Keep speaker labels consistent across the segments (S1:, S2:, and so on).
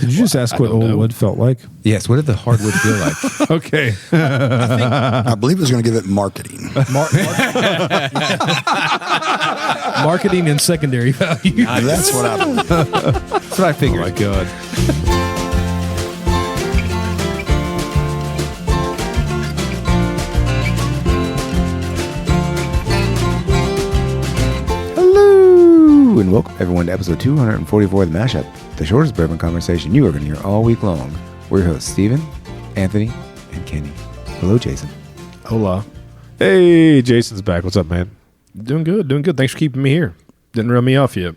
S1: Did you just ask what old wood felt like?
S2: Yes. What did the hardwood feel like?
S1: Okay.
S3: I believe it was going to give it marketing.
S1: Marketing and secondary value.
S3: That's what I believe.
S2: That's what I figured.
S1: Oh, my God.
S2: Hello, and welcome everyone to episode 244 of The Mashup, the shortest bourbon conversation you are going to hear all week long. We're your hosts, Steven, Anthony, and Kenny. Hello, Jason.
S1: Hola.
S4: Hey, Jason's back. What's up, man?
S1: Doing good. Thanks for keeping me here. Didn't run me off yet.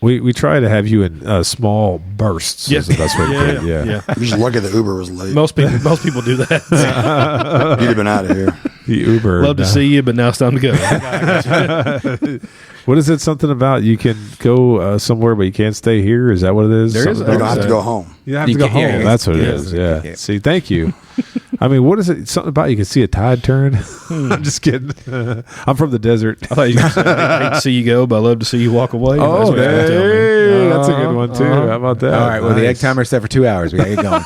S4: We try to have you in small bursts.
S1: Yes.
S4: Is the best way to put it. Yeah.
S3: You're just lucky the Uber was late.
S1: Most people do that.
S3: You'd have been out of here.
S4: The Uber.
S1: Love to see you, but now it's time to go.
S4: What is it? Something about you can go somewhere, but you can't stay here? Is that what it is?
S1: There is
S3: You don't have to go home.
S4: You have to go home.
S2: Yeah,
S4: That's what it
S2: yeah,
S4: is.
S2: yeah.
S4: Yeah. See, thank you. I mean, what is it? Something about you can see a tide turn? I'm just kidding. I'm from the desert.
S1: I thought you were saying, I hate to see you go, but I love to see you walk away.
S4: Oh,
S1: That's what you gotta tell me.
S4: hey, that's a good one, too. How about that?
S2: All right, well, the egg
S4: Nice.
S2: timer's set for 2 hours. We got to get going.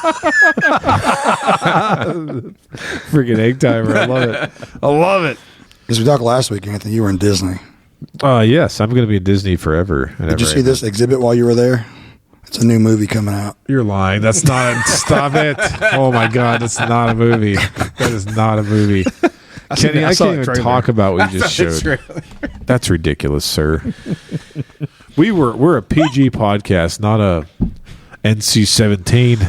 S4: Freaking egg timer. I love it.
S3: As we talked last week, Anthony, you were in Disney.
S4: Yes, I'm going to be in Disney forever.
S3: Did you see this exhibit while you were there? It's a new movie coming out.
S4: You're lying. That's not. Stop it. Oh my God, that's not a movie. That is not a movie. Kenny, I
S1: saw
S4: can't
S1: the
S4: even
S1: trailer.
S4: talk about what you just showed. That's ridiculous, sir. We're a PG podcast, not a NC-17.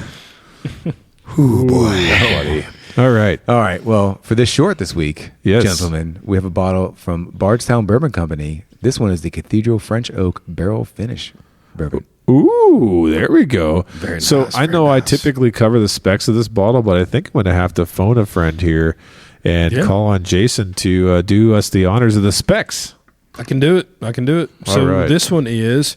S3: Ooh, boy.
S4: Buddy. All right.
S2: Well, for this short this week,
S4: Yes.
S2: gentlemen, we have a bottle from Bardstown Bourbon Company. This one is the Cathedral French Oak Barrel Finish Bourbon.
S4: Ooh, there we go.
S2: Very
S4: so
S2: nice,
S4: I know
S2: very
S4: I
S2: nice.
S4: typically cover the specs of this bottle, but I think I'm going to have to phone a friend here and call on Jason to do us the honors of the specs.
S1: I can do it. So
S4: All right.
S1: this one is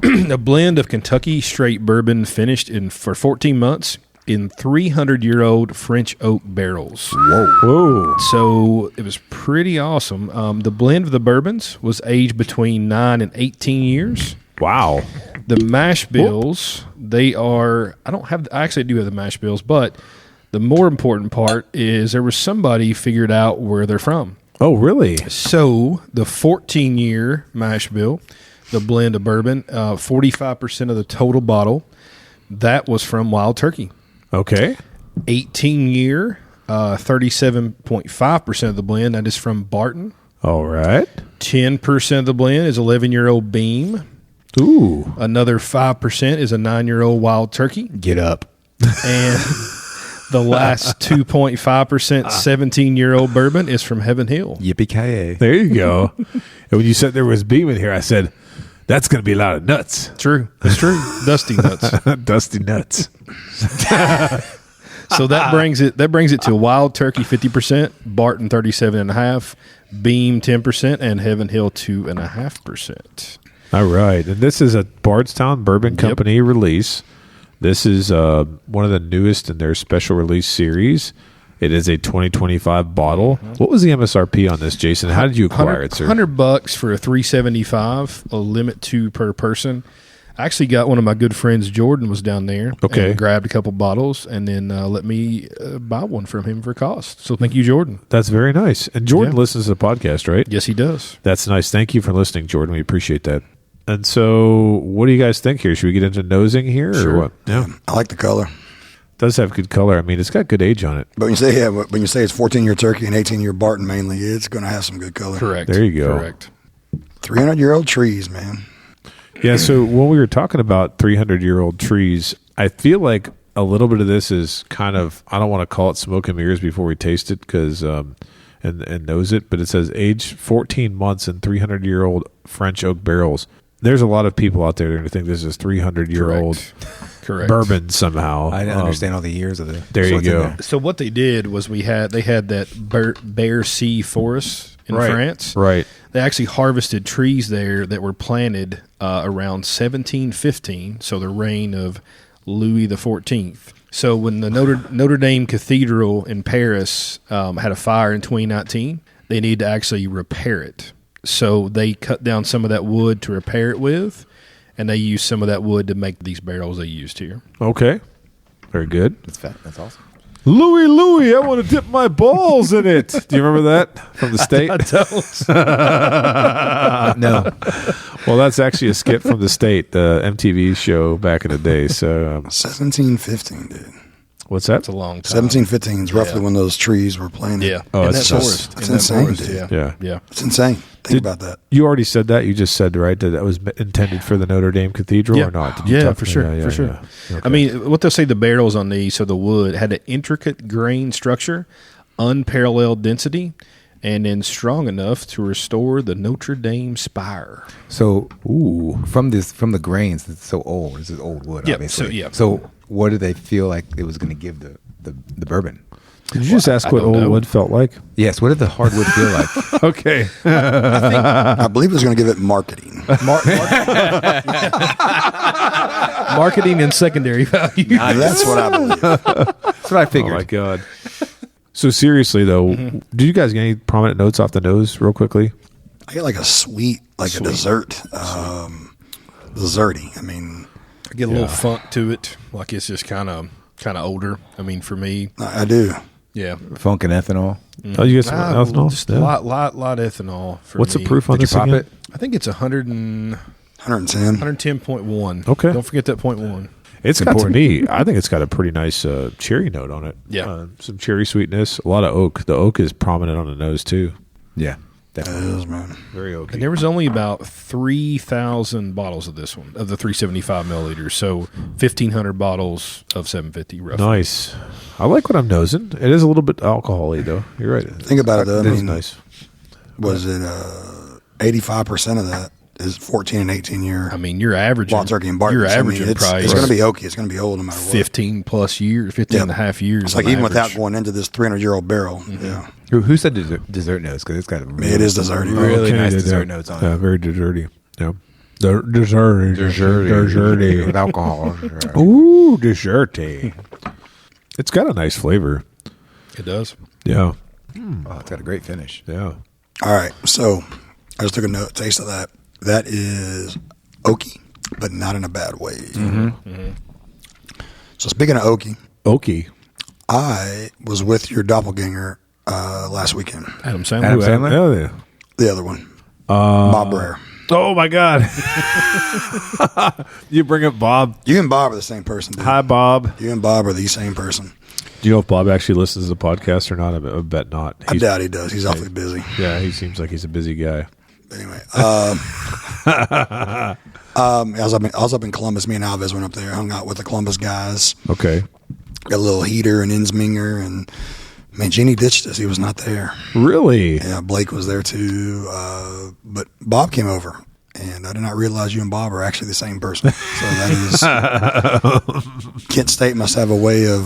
S1: a blend of Kentucky straight bourbon finished for 14 months in 300-year-old French oak barrels.
S4: Whoa.
S1: So it was pretty awesome. The blend of the bourbons was aged between 9 and 18 years.
S4: Wow.
S1: The mash bills, they are, I actually do have the mash bills, but the more important part is there was somebody figured out where they're from.
S4: Oh, really?
S1: So the 14-year mash bill, the blend of bourbon, 45% of the total bottle, that was from Wild Turkey.
S4: Okay.
S1: 18-year, 37.5% of the blend, that is from Barton.
S4: All right.
S1: 10% of the blend is 11-year-old Beam.
S4: Ooh.
S1: Another 5% is a 9-year-old Wild Turkey.
S2: Get up.
S1: And the last 2.5% 17-year-old bourbon is from Heaven Hill.
S2: Yippee-ki-yay.
S4: There you go. And when you said there was beam in here, I said, that's going to be a lot of nuts.
S1: True. It's true. Dusty nuts.
S4: Dusty nuts.
S1: So that brings it to Wild Turkey 50%, Barton 37.5%, Beam 10%, and Heaven Hill 2.5%.
S4: All right. And this is a Bardstown Bourbon Company release. This is one of the newest in their special release series. It is a 2025 bottle. What was the MSRP on this, Jason? How did you acquire it, sir?
S1: $100 for a 375, a limit 2 per person. I actually got one of my good friends, Jordan, was down there.
S4: Okay.
S1: And grabbed a couple bottles and then let me buy one from him for cost. So thank you, Jordan.
S4: That's very nice. And Jordan
S1: Yeah.
S4: listens to the podcast, right?
S1: Yes, he does.
S4: That's nice. Thank you for listening, Jordan. We appreciate that. And so, what do you guys think here? Should we get into nosing here
S1: Sure.
S4: or what? Yeah.
S3: I like the color.
S4: Does have good color. I mean, it's got good age on it.
S3: But when you say it's 14-year Turkey and 18-year Barton mainly, it's going to have some good color.
S1: Correct.
S4: There you go.
S1: Correct.
S3: 300-year-old trees, man.
S4: Yeah, so when we were talking about 300-year-old trees, I feel like a little bit of this is kind of, I don't want to call it smoke and mirrors before we taste it because and nose it, but it says aged 14 months in 300-year-old French oak barrels. There's a lot of people out there that think this is 300-year-old
S1: Correct.
S4: bourbon somehow.
S2: I didn't understand all the years of the.
S4: There you
S2: what's in
S4: go.
S2: there.
S1: So what they did was they had that Bear Sea forest in
S4: Right.
S1: France.
S4: Right.
S1: They actually harvested trees there that were planted around 1715, so the reign of Louis XIV. So when the Notre Dame Cathedral in Paris had a fire in 2019, they needed to actually repair it. So they cut down some of that wood to repair it with, and they use some of that wood to make these barrels they used here.
S4: Okay. Very good.
S2: That's awesome.
S4: Louie, I want to dip my balls in it. Do you remember that from the state?
S1: I don't.
S2: No.
S4: Well, that's actually a skit from the state, the MTV show back in the day. So,
S3: 1715, dude.
S4: what's that?
S1: It's a long time.
S3: 1715 is roughly when those trees were planted.
S1: Yeah.
S4: Oh,
S1: in
S4: it's
S1: that
S4: just-
S1: forest.
S3: it's
S1: In that
S3: insane,
S1: forest,
S3: dude.
S1: Yeah.
S4: Yeah.
S3: It's insane. Think about that.
S4: You already said that. You just said, right, that was intended for the Notre Dame Cathedral or not? Did you
S1: Yeah,
S4: talk-
S1: for sure.
S4: Yeah,
S1: for sure.
S4: yeah. Okay.
S1: I mean, what they'll say the barrels on these, so the wood had an intricate grain structure, unparalleled density, and then strong enough to restore the Notre Dame spire.
S2: So, from the grains, it's so old. This is old wood,
S1: Yeah,
S2: obviously.
S1: so,
S2: So, what did they feel like it was going to give the bourbon?
S4: Did you just ask
S1: I
S4: what
S1: don't
S4: old
S1: know.
S4: wood felt like?
S2: Yes. What did the hardwood feel like?
S4: Okay.
S3: I believe it was going to give it marketing.
S1: Marketing and secondary value.
S3: That's what I believe.
S2: That's what I
S4: Oh,
S2: figured.
S4: my God. So, seriously, though, did you guys get any prominent notes off the nose real quickly?
S3: I get like a sweet, like a dessert. Desserty. I mean,
S1: I get a little funk to it, like it's just kind of older. I mean, for me,
S3: I do.
S1: yeah.
S2: Funk and ethanol.
S4: Oh, you got some ethanol?
S1: Just
S4: Yeah.
S1: a lot ethanol. For
S4: What's
S1: me.
S4: the proof on
S2: Did you
S4: this
S2: pop
S4: again?
S2: it?
S1: I think it's
S3: 110.
S1: 110.1.
S4: Okay.
S1: Don't forget that 0.1.
S4: It's got to me. I think it's got a pretty nice cherry note on it.
S1: Yeah.
S4: Some cherry sweetness, a lot of oak. The oak is prominent on the nose too.
S2: Yeah.
S3: It is, man.
S4: Very oaky.
S1: And there was only about 3,000 bottles of this one, of the 375 milliliters. So 1,500 bottles of 750 roughly.
S4: Nice. I like what I'm nosing. It is a little bit alcohol-y though. You're right.
S3: Think about it, though. I
S4: It is
S3: mean,
S4: nice.
S3: was it 85% of that is 14 and 18 year
S1: I mean, you're averaging.
S3: wild turkey and Barton.
S1: You're
S3: So, I mean,
S1: averaging
S3: it's
S1: price.
S3: going to be oaky. It's going to be old no matter what.
S1: 15 plus years, 15 and a half years.
S3: It's like
S1: on
S3: even without
S1: average.
S3: going into this 300-year-old barrel.
S1: Mm-hmm.
S3: Yeah.
S2: Who said dessert notes? Because it's got
S3: It is desserty.
S2: really nice
S4: yeah,
S2: dessert
S4: yeah.
S2: notes on
S4: Yeah,
S2: it.
S4: very desserty. Yeah. Desserty. Desserty.
S2: with alcohol.
S4: Ooh, desserty. It's got a nice flavor.
S1: It does.
S4: Yeah.
S2: Oh, it's got a great finish.
S4: Yeah.
S3: All right. So I just took a taste of that. That is oaky, but not in a bad way. So speaking of oaky,
S4: Oaky.
S3: I was with your doppelganger last weekend.
S1: Adam Sandler.
S2: Adam Sandler?
S4: Oh, yeah.
S3: The other one. Bob Brer.
S4: Oh, my God. You bring up Bob.
S3: You and Bob are the same person, dude.
S4: Hi, Bob.
S3: You and Bob are the same person.
S4: Do you know if Bob actually listens to the podcast or not? I bet not.
S3: I doubt he does. He's awfully busy.
S4: Yeah, he seems like he's a busy guy.
S3: Anyway, I was up in Columbus. Me and Alves went up there, hung out with the Columbus guys.
S4: Okay.
S3: Got a little heater and Insminger, and man, Jeannie ditched us. He was not there.
S4: Really?
S3: Yeah, Blake was there too, but Bob came over, and I did not realize you and Bob are actually the same person. So that is Kent State must have a way of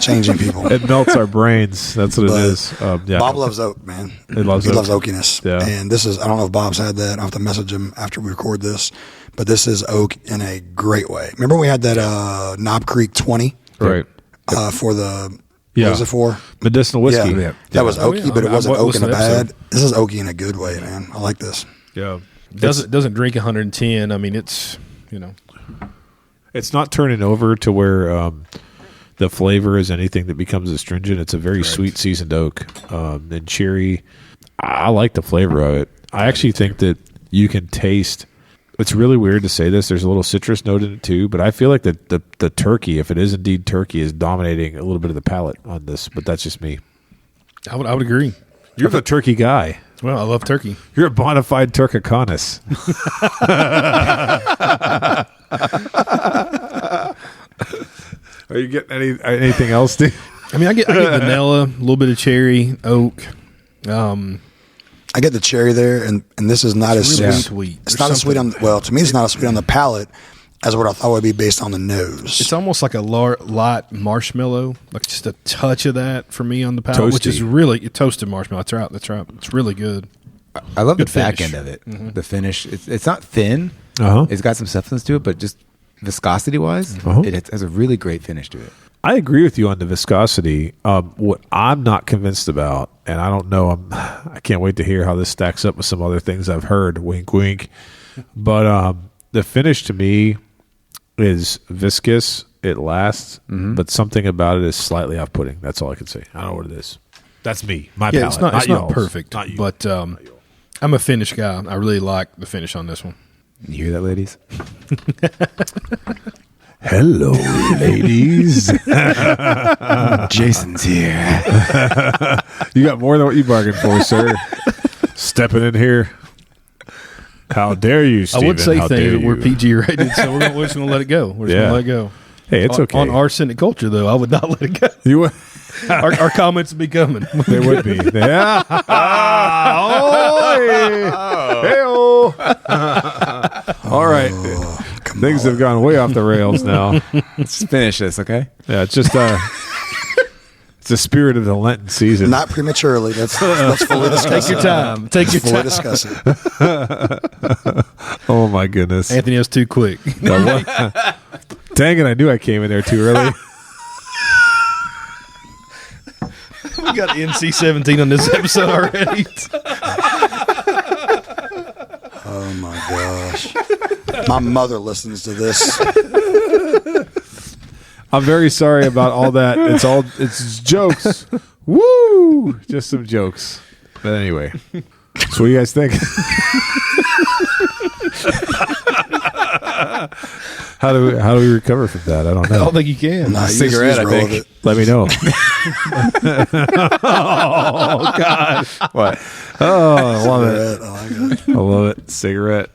S3: changing people.
S4: It melts our brains. That's what it
S3: But
S4: is. Yeah.
S3: Loves oak, man.
S4: He loves oak.
S3: oakiness.
S4: Yeah.
S3: And this is, I don't know if Bob's had that. I'll have to message him after we record this. But this is oak in a great way. Remember we had that Knob Creek 20
S4: Right.
S3: for the,
S4: Yeah.
S3: what was it for?
S4: Medicinal whiskey.
S3: Yeah. That was
S1: Oh,
S3: oaky,
S1: yeah.
S3: but it
S1: I
S3: wasn't oak in
S1: listened
S3: a
S1: to that
S3: bad. This is oaky in a good way, man. I like this.
S4: Yeah.
S1: Doesn't drink 110. I mean, it's,
S4: It's not turning over to where the flavor is anything that becomes astringent. It's a very sweet seasoned oak and cherry. I like the flavor of it. I actually think that you can taste. It's really weird to say this. There's a little citrus note in it too, but I feel like the turkey, if it is indeed turkey, is dominating a little bit of the palate on this. But that's just me.
S1: I would agree.
S4: You're the turkey guy.
S1: Well, I love turkey.
S4: You're a bona fide turkicanus. Are you getting anything else, dude?
S1: I mean, I get vanilla, a little bit of cherry, oak.
S3: I get the cherry there, and this is not as
S1: really
S3: sweet.
S1: sweet.
S3: It's
S1: There's
S3: not as sweet on,
S1: something-
S3: well, to me, it's not as sweet on the palate as what I thought would be based on the nose.
S1: It's almost like a light marshmallow, like just a touch of that for me on the palate, which is
S4: Toasty.
S1: really toasted marshmallow. That's right. That's right. It's really good.
S2: I love
S1: Good
S2: the back
S1: finish.
S2: end of it. The finish. It's not thin.
S4: Uh-huh.
S2: It's got some substance to it, but just viscosity wise,
S4: Uh-huh.
S2: it has a really great finish to it.
S4: I agree with you on the viscosity. What I'm not convinced about, and I don't know, I can't wait to hear how this stacks up with some other things I've heard. Wink, wink. But the finish to me is viscous. It lasts, but something about it is slightly off-putting. That's all I can say. I don't know what it is. That's me. My palate.
S1: It's not
S4: y'all's.
S1: perfect,
S4: Not you.
S1: but I'm a finish guy. I really like the finish on this one.
S2: You hear that, ladies?
S4: Hello, ladies.
S2: Jason's here.
S4: You got more than what you bargained for, sir. Stepping in here. How dare you, Steven?
S1: I would say
S4: How
S1: things
S4: dare
S1: that we're
S4: you.
S1: PG rated, so we're just going to let it go. We're just going to let it go.
S4: Hey, it's okay.
S1: On Arsenic Culture, though, I would not let it go.
S4: You would.
S1: Our comments would be coming.
S4: They would be. Yeah. Hey-oh. All right. Things have gone way off the rails now.
S2: Let's finish this, okay?
S4: Yeah, it's just it's the spirit of the Lenten season.
S3: Not prematurely. Let's fully discuss
S1: Take your time. Take your
S3: Fully
S1: time.
S3: discuss it.
S4: Oh my goodness.
S1: Anthony, that's too quick.
S4: Dang it, I knew I came in there too early.
S1: We got NC-17 on this episode already.
S3: Oh my gosh. My mother listens to this.
S4: I'm very sorry about all that. It's jokes. Woo! Just some jokes. But anyway. So what do you guys think? How do we recover from that? I don't
S1: I
S4: know.
S1: don't think you can.
S3: Nah,
S2: cigarette, I
S3: roll
S2: think.
S3: with it.
S4: Let me know. Oh God!
S2: What?
S4: Oh, I love it.
S3: Cigarette, I like it.
S4: I love it. Cigarette.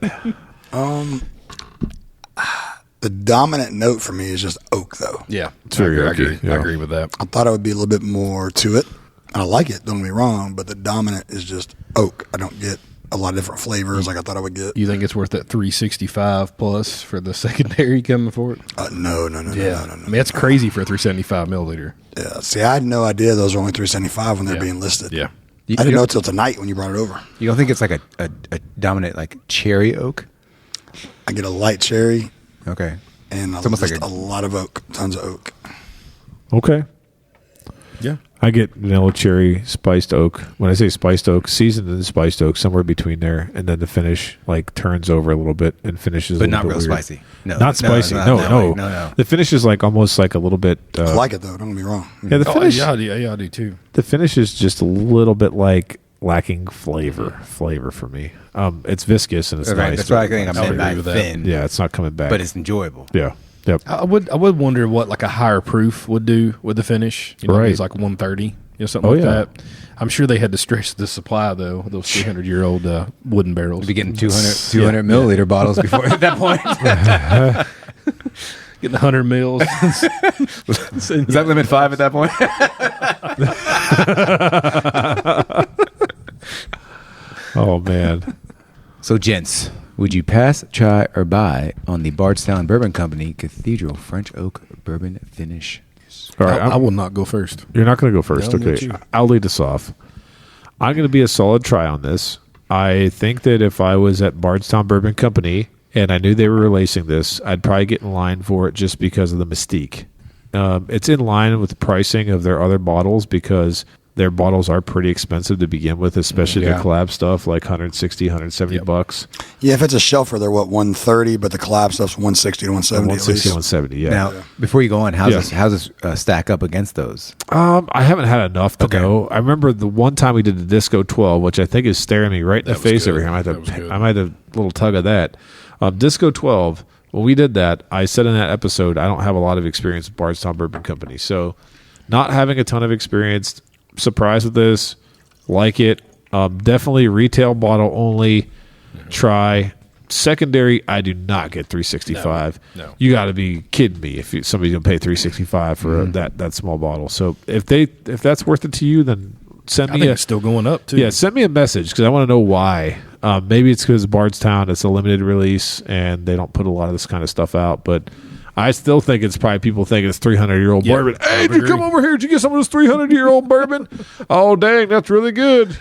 S3: The dominant note for me is just oak, though.
S1: Yeah,
S4: It's very
S1: I agree.
S4: oaky, yeah.
S1: I agree with that.
S3: I thought it would be a little bit more to it. I like it, don't get me wrong, but the dominant is just oak. I don't get a lot of different flavors like I thought I would get.
S1: You think it's worth that 365 plus for the secondary coming for it?
S3: No.
S1: I mean, that's crazy for a 375 milliliter.
S3: Yeah. See, I had no idea those were only 375 when they're being listed.
S1: Yeah.
S3: I didn't know till tonight when you brought it over.
S2: You don't think it's like a dominant, like cherry oak?
S3: I get a light cherry
S2: Okay.
S3: and
S2: It's almost
S3: just
S2: like
S3: a lot of oak, tons of oak.
S4: Okay.
S1: Yeah.
S4: I get vanilla cherry, spiced oak. When I say spiced oak, seasoned and spiced oak, somewhere between there, and then the finish like turns over a little bit and finishes.
S2: But
S4: a
S2: not
S4: little
S2: real
S4: bit weird.
S2: spicy. No.
S4: Not spicy. No.
S2: No.
S4: The finish is like almost like a little bit.
S3: I like it though. Don't get me wrong.
S4: Yeah, the finish.
S1: I do too.
S4: The finish is just a little bit like lacking flavor for me. It's viscous and it's
S2: Right,
S4: nice.
S2: that's what I think I meant
S1: agree
S2: by
S1: with that.
S2: thin.
S4: Yeah, it's not coming back.
S2: But it's enjoyable.
S4: yeah. Yep.
S1: I would wonder what like a higher proof would do with the finish. You know,
S4: Right.
S1: it's like 130, something
S4: Oh,
S1: like
S4: yeah.
S1: that. I'm sure they had to stretch the supply though. Those 300-year-old wooden barrels.
S2: You'd be getting 200 milliliter bottles before at that point.
S1: Getting 100 mils.
S2: Is that limit 5 at that point?
S4: Oh man.
S2: So, gents, would you pass, try, or buy on the Bardstown Bourbon Company Cathedral French Oak Bourbon Finish?
S4: All right.
S1: I will not go first.
S4: You're not going to go first.
S1: No, not
S4: Okay.
S1: you.
S4: I'll lead us off. I'm going to be a solid try on this. I think that if I was at Bardstown Bourbon Company and I knew they were releasing this, I'd probably get in line for it just because of the mystique. It's in line with the pricing of their other bottles because their bottles are pretty expensive to begin with, especially
S2: Yeah.
S4: the collab stuff, like 160, 170
S1: Yep.
S4: bucks.
S3: Yeah, if it's a shelfer, they're 130, but the collab stuff's 160 to 170 at
S4: 160,
S3: least.
S4: 170, yeah.
S2: Now, before you go on, how's
S4: Yeah.
S2: this stack up against those?
S4: I haven't had enough to
S2: Okay.
S4: know. I remember the one time we did the Disco 12, which I think is staring me right in the
S1: That was
S4: face
S1: good.
S4: every time.
S1: That was good.
S4: I might have a little tug of that. Disco 12, when we did that, I said in that episode, I don't have a lot of experience with Bardstown Bourbon Company. So not having a ton of experience, surprised with this, like it. Definitely retail bottle only, try. Secondary, I do not get 365.
S1: No.
S4: You got to be kidding me if somebody's gonna pay 365 for that small bottle. So if that's worth it to you, then send
S1: I
S4: me
S1: think
S4: a
S1: it's still going up too.
S4: yeah. Send me a message because I want to know why. Maybe it's because Bardstown it's a limited release and they don't put a lot of this kind of stuff out. But I still think it's probably people think it's 300-year-old
S1: Yeah,
S4: bourbon.
S1: I
S4: Hey,
S1: would
S4: did you come
S1: agree.
S4: over here? Did you get some of this 300-year-old bourbon? Oh, dang, that's really good.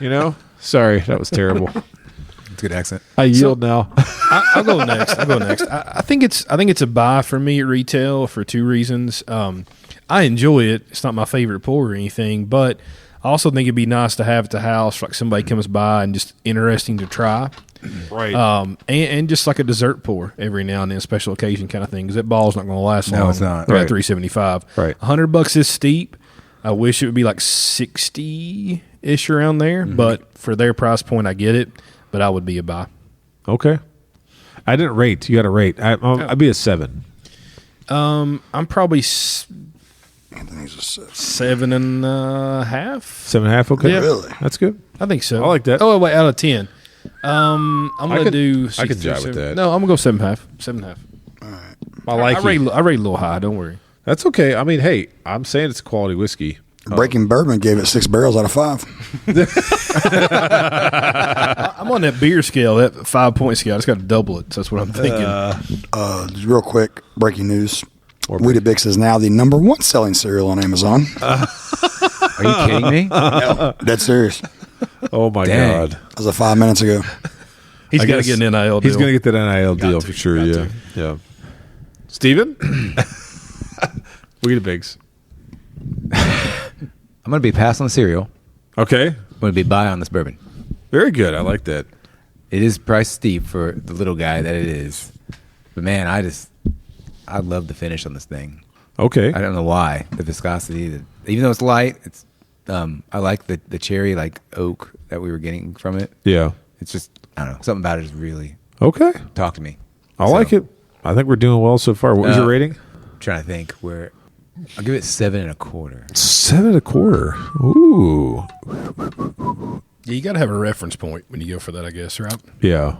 S4: Sorry, that was terrible.
S2: It's a good accent.
S4: I yield now.
S1: I'll go next. I think it's a buy for me at retail for two reasons. I enjoy it. It's not my favorite pour or anything, but I also think it'd be nice to have at the house, like somebody comes by and just interesting to try.
S4: Right.
S1: And just like a dessert pour every now and then, special occasion kind of thing, because that ball's not going to last long.
S2: No, it's not.
S1: At
S4: Right.
S1: $375.
S4: Right.
S1: $100 is steep. I wish it would be like 60-ish around there, but for their price point, I get it. But I would be a buy.
S4: Okay. I didn't rate. You got to rate. I'd be a 7.
S1: I'm probably
S3: Anthony's a 6.
S1: 7.5.
S4: 7.5. Okay.
S1: Yeah.
S3: Really?
S4: That's good.
S1: I think so.
S4: I like that.
S1: Oh wait, out of 10. I'm gonna do.
S4: I can jive with that.
S1: No, I'm gonna go 7.5. 7.5.
S4: I like
S1: I rate a little high. Don't worry.
S4: That's okay. I mean, hey, I'm saying it's a quality whiskey.
S3: Breaking Bourbon gave it 6 barrels out of 5.
S1: I'm on that beer scale, that 5-point scale. I just got to double it. So that's what I'm thinking.
S3: Just real quick, breaking news. Weetabix is now the number 1 selling cereal on Amazon.
S2: Are you kidding me?
S3: No, dead serious.
S4: Oh my
S2: Dang.
S4: God.
S3: That was 5 minutes ago.
S1: He's
S4: I
S1: got to
S4: guess
S1: get an NIL deal.
S4: He's going to get that NIL deal
S1: to,
S4: for sure.
S1: got
S4: Yeah.
S1: to.
S4: Yeah. Steven? Weetabix.
S2: I'm going to be pass on the cereal.
S4: Okay.
S2: I'm going to be buy on this bourbon.
S4: Very good. I like that.
S2: It is priced steep for the little guy that it is. But man, I love the finish on this thing.
S4: Okay.
S2: I don't know why. The viscosity, even though it's light, it's I like the cherry like oak that we were getting from it.
S4: Yeah.
S2: It's just, I don't know, something about it is really
S4: Okay.
S2: talk to me.
S4: I like it. I think we're doing well so far. What was your rating?
S2: I'm trying to think where I'll give it 7.25.
S4: 7.25. Ooh.
S1: Yeah, you got to have a reference point when you go for that, I guess, right?
S4: Yeah.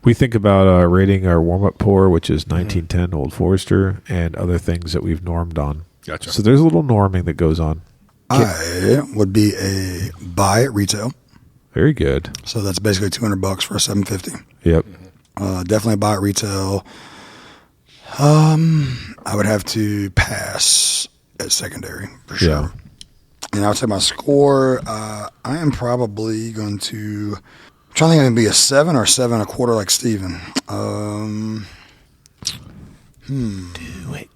S4: We think about rating our warm-up pour, which is 1910 Old Forester, and other things that we've normed on.
S1: Gotcha.
S4: So there's a little norming that goes on.
S3: I would be a buy at retail.
S4: Very good.
S3: So that's basically $200 for a 750.
S4: Yep.
S3: Definitely buy at retail. I would have to pass at secondary for sure.
S4: Yeah.
S3: And I would say my score, I am probably going to, I'm trying to think, I'm going to be a 7 or 7.25 like Steven.
S1: Do it.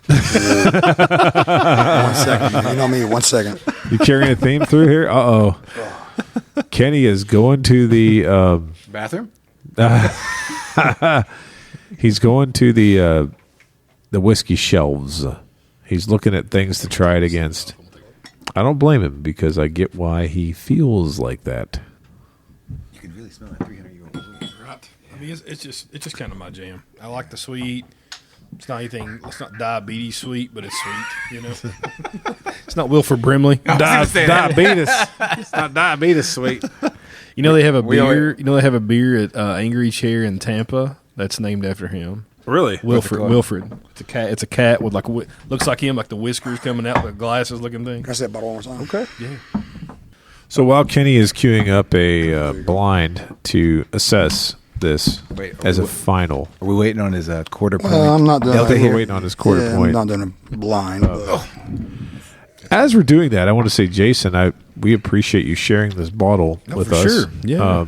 S3: 1 second. You know me, 1 second.
S4: You carrying a theme through here? Uh-oh. Kenny is going to the
S2: Bathroom?
S4: he's going to the whiskey shelves. He's looking at things to try it against. I don't blame him because I get why he feels like that.
S2: You can really smell that 300-year-old.
S1: Right. I mean, it's just kind of my jam. I like the sweet. It's not anything. It's not diabetes sweet, but it's sweet. You know, it's not Wilford Brimley.
S4: Diabetes. It's not diabetes sweet.
S1: You know they have a beer. You know they have a beer at Angry Chair in Tampa that's named after him.
S4: Really?
S1: Wilfred. It's a cat. It's a cat with like looks like him, like the whiskers coming out, the glasses looking thing.
S3: Can I say that bottle one more time?
S4: Okay.
S1: Yeah.
S4: So while Kenny is queuing up a blind to assess this as a final,
S2: Are we waiting on his quarter point?
S3: I'm not doing
S2: Delta
S3: it.
S2: here.
S4: we're waiting on his quarter point.
S3: I'm not doing a blind. but
S4: As we're doing that, I want to say, Jason, we appreciate you sharing this bottle with
S1: for
S4: us.
S1: sure. Yeah.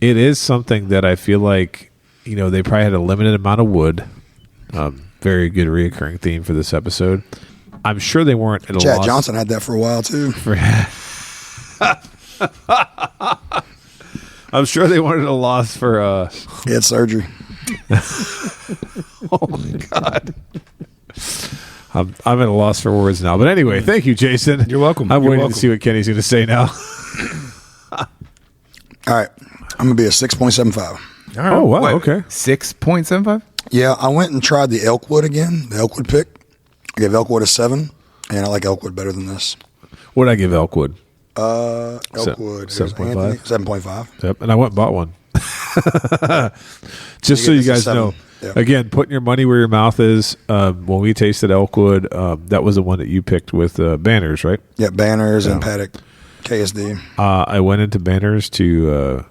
S4: It is something that I feel like, they probably had a limited amount of wood. Very good reoccurring theme for this episode. I'm sure they weren't at a
S3: Chad
S4: loss.
S3: Johnson had that for a while too.
S4: I'm sure they weren't at a loss for.
S3: He had surgery.
S4: Oh my God. I'm at a loss for words now. But anyway, thank you, Jason.
S1: You're welcome.
S4: I'm
S1: You're
S4: waiting
S1: welcome.
S4: to see what Kenny's going to say now.
S3: All right, I'm gonna be a 6.75.
S1: All right.
S4: Oh, wow.
S2: Wait,
S4: Okay.
S2: 6.75?
S3: Yeah, I went and tried the Elkwood again, the Elkwood pick. I gave Elkwood a 7, and I like Elkwood better than this.
S4: What did I give Elkwood?
S3: Elkwood
S4: 7.5.
S3: 7.5.
S4: Yep. And I went and bought one. Just so
S3: You
S4: you
S3: get this
S4: guys
S3: at
S4: know.
S3: 7. Yeah.
S4: Again, putting your money where your mouth is. When we tasted Elkwood, that was the one that you picked with Banners, right?
S3: Yeah, Banners and Paddock KSD.
S4: I went into Banners to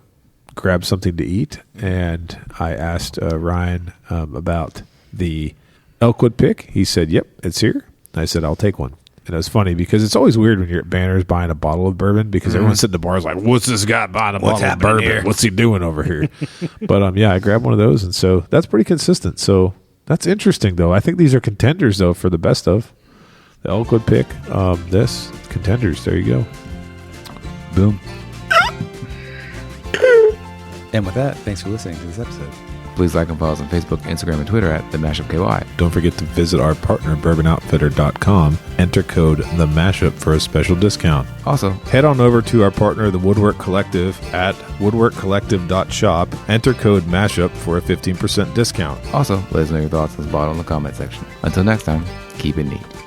S4: grab something to eat, and I asked Ryan about the Elkwood pick. He said, "Yep, it's here." I said, "I'll take one." And it was funny because it's always weird when you're at Banners buying a bottle of bourbon because everyone's sitting at the bar is like, "What's this guy buying a bottle of bourbon?
S2: here?"
S4: What's he doing over here?" But yeah, I grabbed one of those, and so that's pretty consistent. So that's interesting, though. I think these are contenders, though, for the best of the Elkwood pick. This contenders. There you go.
S2: Boom. And with that, thanks for listening to this episode. Please like and follow us on Facebook, Instagram, and Twitter at The Mashup KY.
S4: Don't forget to visit our partner, bourbonoutfitter.com. Enter code The Mashup for a special discount.
S2: Also,
S4: head on over to our partner, the Woodwork Collective, at woodworkcollective.shop. Enter code MASHUP for a 15% discount.
S2: let us know your thoughts on this bottle in the comment section. Until next time, keep it neat.